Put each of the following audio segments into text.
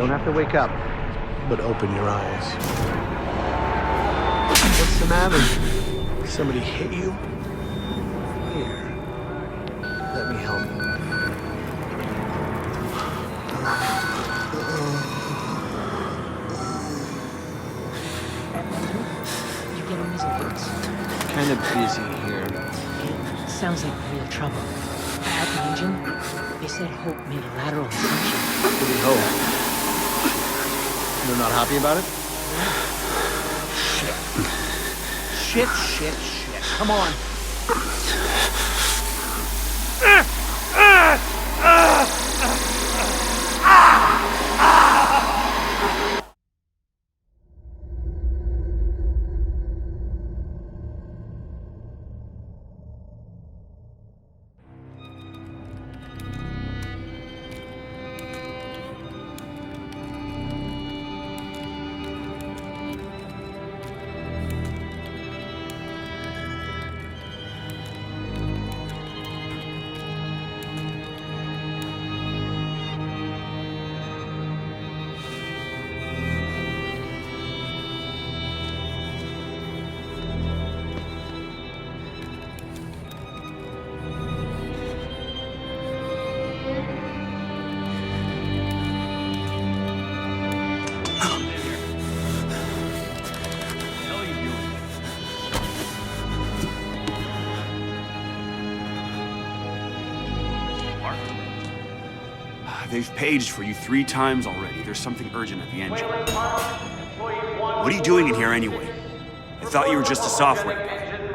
don't have to wake up, but open your eyes. What's the matter? Somebody hit you? Here. Let me help you. You getting results? Kind of busy here. It sounds like real trouble. At the engine, they said Hope made a lateral ascension. What do you hope? You're not happy about it? Shit. Come on. They've paged for you 3 times already. There's something urgent at the engine. What are you doing in here anyway? I thought you were just a software guy.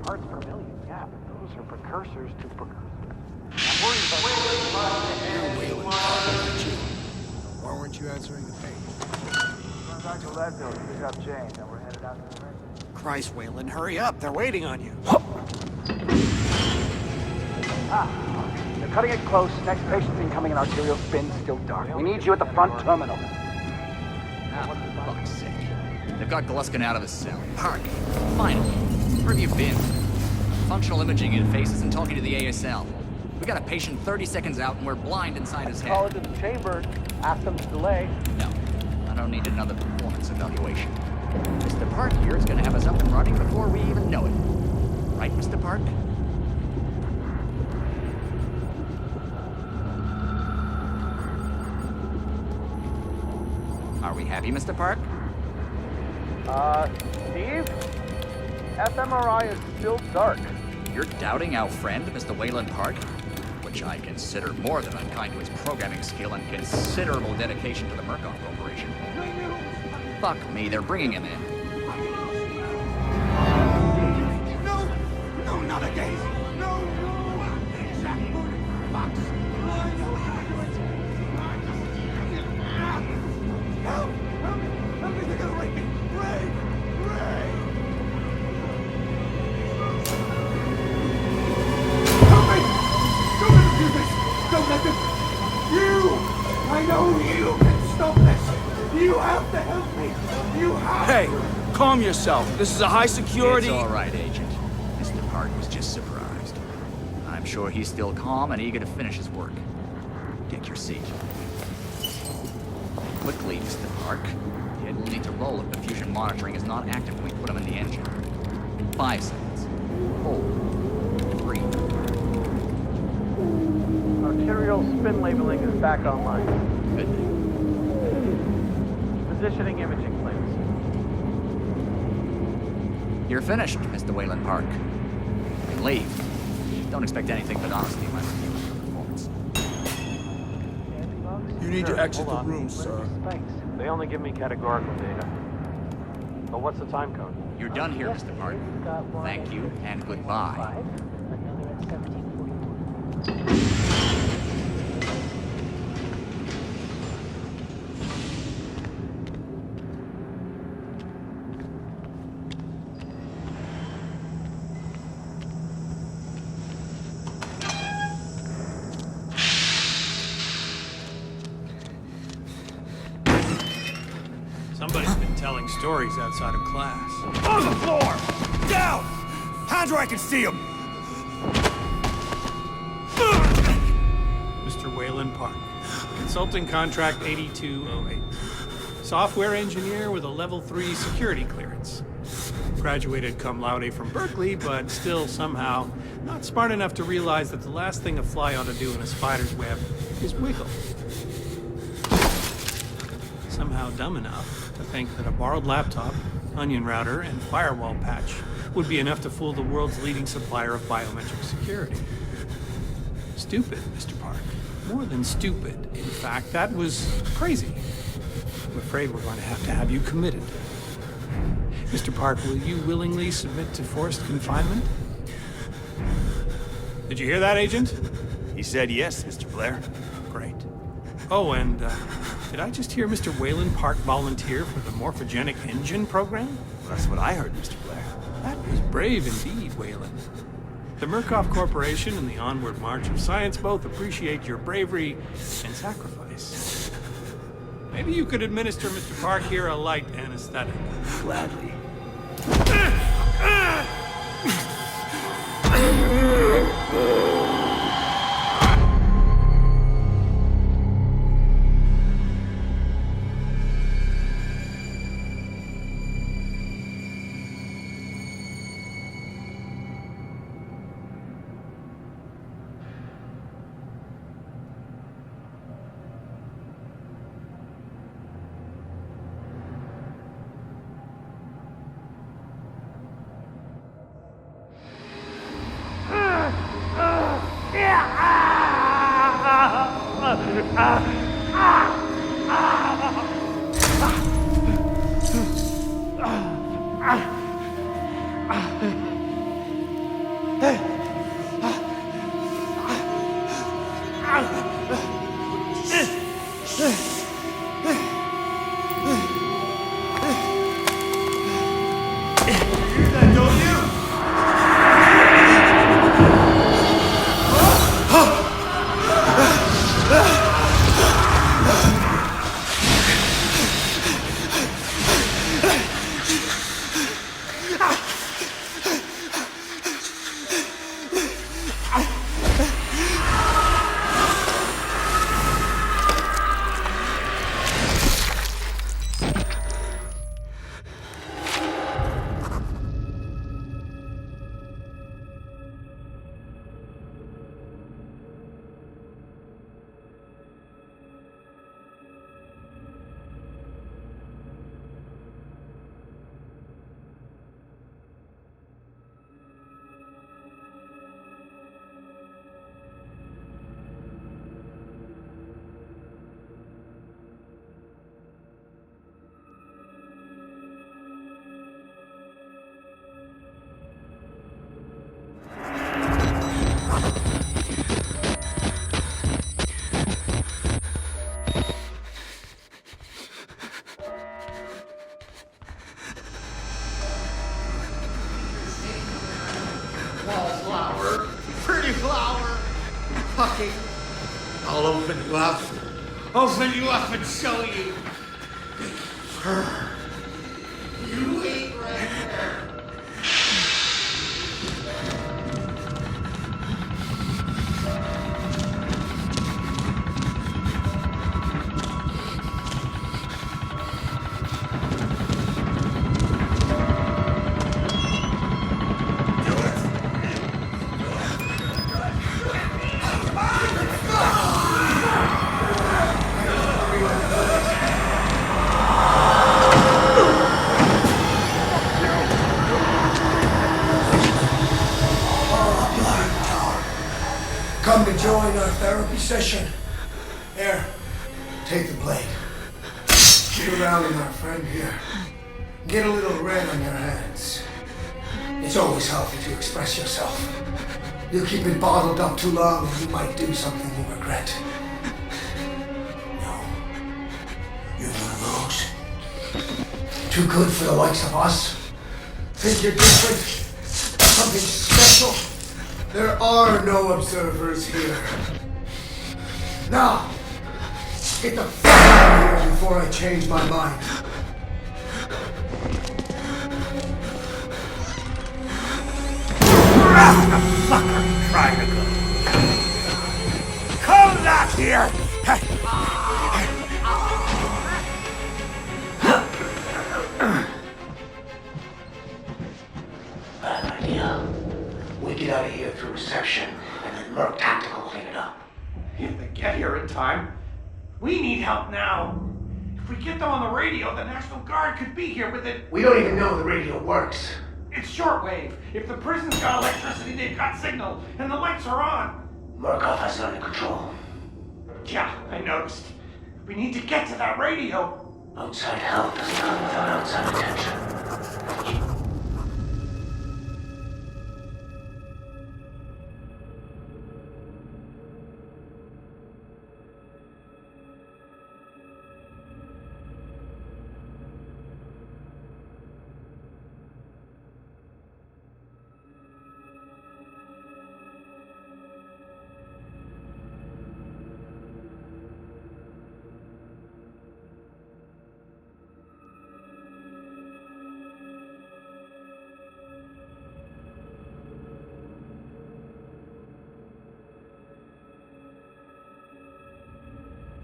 Parts per million, yeah, but those are precursors to precursors. I'm worried about Why weren't you answering the phone? Going back to Leadville to pick up James, and we're headed out to the ring. Christ, Wayland, hurry up. They're waiting on you. They're cutting it close. Next patient's incoming in arterial spin, still dark. We need you at the front terminal. For fuck's sake. They've got Gluskin out of his cell. Park. Finally. Where have you been? Functional imaging interface isn't talking to the ASL. We got a patient 30 seconds out and we're blind inside his Call head. it to the chamber. Ask them to delay. No. I don't need another performance evaluation. Mr. Park here is gonna have us up and running before we even know it. Right, Mr. Park? Are we happy, Mr. Park? Steve? fMRI is still dark. You're doubting our friend, Mr. Wayland Park? Which I consider more than unkind to his programming skill and considerable dedication to the Murkoff Corporation. Fuck me, they're bringing him in. No, not again. No. Fox. Help me, they're gonna rape me. Ray. Help me! Don't let them do this! Don't let them... You! I know you can stop this! You have to help me! You have Hey, calm yourself. This is a high security... It's all right, Agent. Mr. Park was just surprised. I'm sure he's still calm and eager to finish his work. Take your seat. Quickly, Mr. Park. Kid will need to roll if the fusion monitoring is not active when we put him in the engine. 5 seconds. Hold. 3. Arterial spin labeling is back online. Good. Positioning imaging plans. You're finished, Mr. Wayland Park. You can leave. Don't expect anything but honesty in my review of your performance. You need to exit the room, sir. Thanks. They only give me categorical data. But what's the time code? You're done here, Mr. Park. Thank you, and goodbye. Somebody's been telling stories outside of class. On the floor! Down! Hands where I can see them! Mr. Wayland Park. Consulting contract 8208. Software engineer with a level 3 security clearance. Graduated cum laude from Berkeley, but still somehow not smart enough to realize that the last thing a fly ought to do in a spider's web is wiggle. Somehow dumb enough to think that a borrowed laptop, onion router, and firewall patch would be enough to fool the world's leading supplier of biometric security. Stupid, Mr. Park. More than stupid. In fact, that was crazy. I'm afraid we're going to have you committed. Mr. Park, will you willingly submit to forced confinement? Did you hear that, Agent? He said yes, Mr. Blair. Great. Oh, and did I just hear Mr. Wayland Park volunteer for the morphogenic engine program? That's what I heard, Mr. Blair. That was brave indeed, Wayland. The Murkoff Corporation and the onward march of science both appreciate your bravery and sacrifice. Maybe you could administer Mr. Park here a light anesthetic. Gladly. Wallflower, pretty flower. Pucky, I'll open you up. Open you up and show you. You wait right there. Come to join our therapy session. Here, take the blade. Get around with our friend here. Get a little red on your hands. It's always healthy to express yourself. You keep it bottled up too long and you might do something you regret. No. You're one of those. Too good for the likes of us. Think you're different? Something special? There are no observers here. Now, get the fuck out of here before I change my mind. Fucker, try to go. Come back here! reception and let Merc Tactical clean it up. If they get here in time. We need help now. If we get them on the radio, the National Guard could be here with it. We don't even know the radio works. It's shortwave. If the prison's got electricity, they've got signal, and the lights are on. Murkoff has it under control. Yeah, I noticed. We need to get to that radio. Outside help is done without outside attention.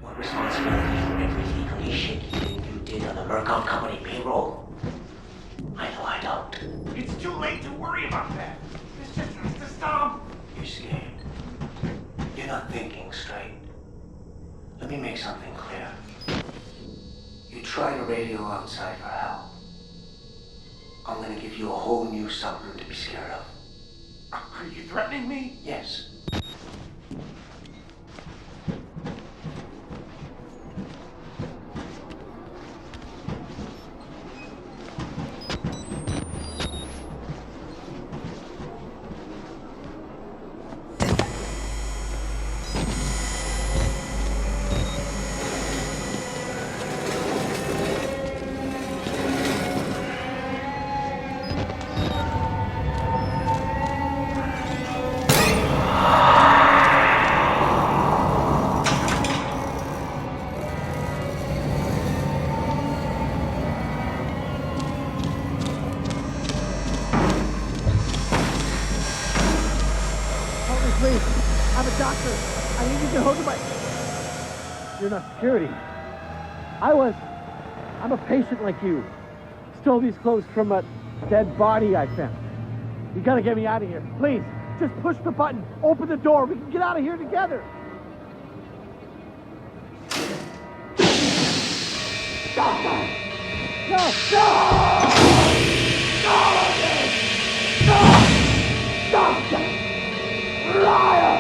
What responsibility for every legally shaky thing you did on the Murkoff Company payroll? I know I don't. It's too late to worry about that. This just has to stop. You're scared. You're not thinking straight. Let me make something clear. You try to radio outside for help. I'm gonna give you a whole new something to be scared of. Are you threatening me? Yes. Please, I'm a doctor. I need you to hold my... You're not security. I'm a patient like you. Stole these clothes from a dead body I found. You gotta get me out of here. Please, just push the button. Open the door. We can get out of here together. Stop that! No! No! Stop it! Stop! Stop that! Liar!